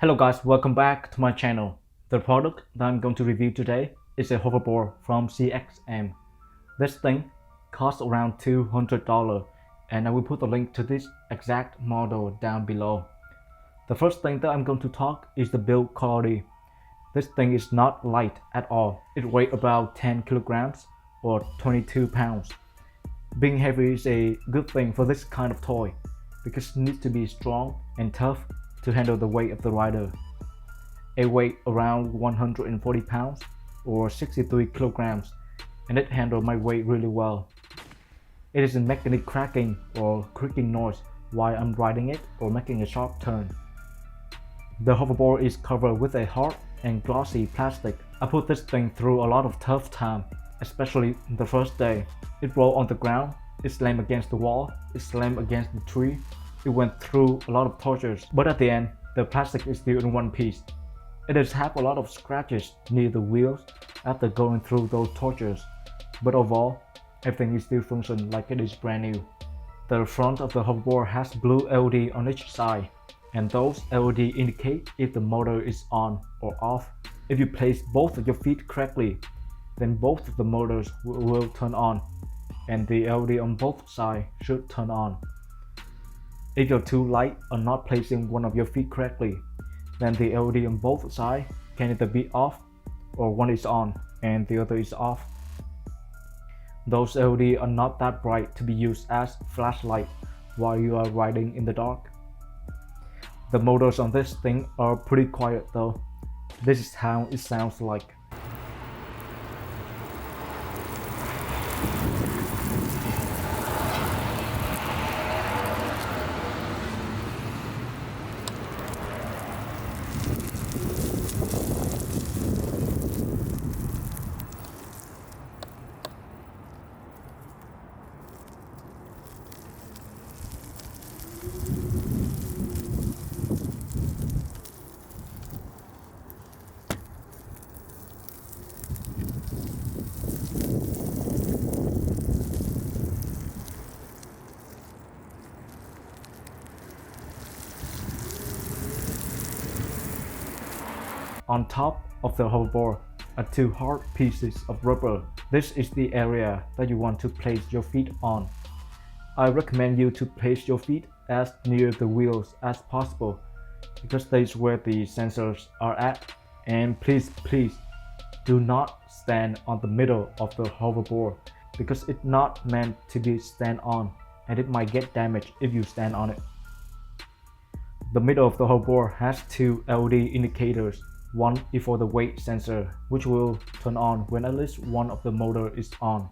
Hello guys, welcome back to my channel. The product that I'm going to review today is a hoverboard from CXM. This thing costs around $200 and I will put the link to this exact model down below. The first thing that I'm going to talk is the build quality. This thing is not light at all. It weighs about 10 kilograms or 22 pounds. Being heavy is a good thing for this kind of toy because it needs to be strong and tough to handle the weight of the rider. It weighs around 140 pounds or 63 kilograms and it handles my weight really well. It isn't making any cracking or creaking noise while I'm riding it or making a sharp turn. The hoverboard is covered with a hard and glossy plastic. I put this thing through a lot of tough time, especially the first day. It rolled on the ground, it slammed against the wall, it slammed against the tree. It went through a lot of tortures, but at the end, the plastic is still in one piece. It does have a lot of scratches near the wheels after going through those tortures, but overall, everything is still functioning like it is brand new. The front of the hoverboard has blue LED on each side, and those LED indicate if the motor is on or off. If you place both of your feet correctly, then both of the motors will turn on, and the LED on both sides should turn on. If you're too light or not placing one of your feet correctly, then the LED on both sides can either be off or one is on and the other is off. Those LED are not that bright to be used as flashlight while you are riding in the dark. The motors on this thing are pretty quiet though. This is how it sounds like. On top of the hoverboard are two hard pieces of rubber. This is the area that you want to place your feet on. I recommend you to place your feet as near the wheels as possible because that is where the sensors are at. And please do not stand on the middle of the hoverboard because it's not meant to be stand on and it might get damaged if you stand on it. The middle of the hoverboard has two LED indicators. One is for the weight sensor, which will turn on when at least one of the motor is on.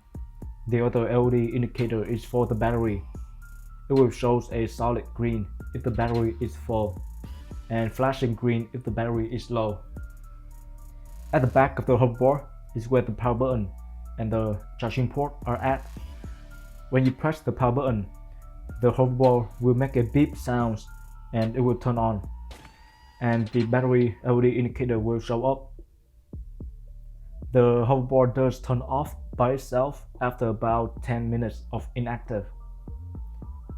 The other LED indicator is for the battery. It will show a solid green if the battery is full, and flashing green if the battery is low. At the back of the hoverboard is where the power button and the charging port are at. When you press the power button, the hoverboard will make a beep sound and it will turn on, and the battery LED indicator will show up. The hoverboard does turn off by itself after about 10 minutes of inactive.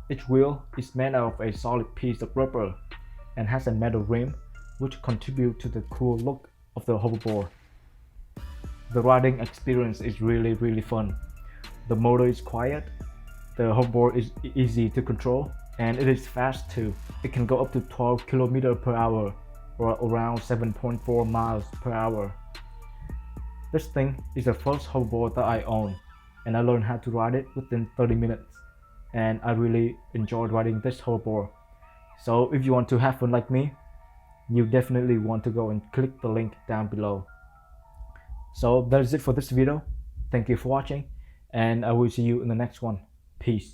Each wheel is made out of a solid piece of rubber and has a metal rim which contributes to the cool look of the hoverboard. The riding experience is really fun. The motor is quiet, the hoverboard is easy to control, and it is fast too. It can go up to 12 km per hour or around 7.4 miles per hour. This thing is the first hoverboard that I own, and I learned how to ride it within 30 minutes, and I really enjoyed riding this hoverboard. So if you want to have fun like me, you definitely want to go and click the link down below. So that is it for this video. Thank you for watching, and I will see you in the next one. Peace.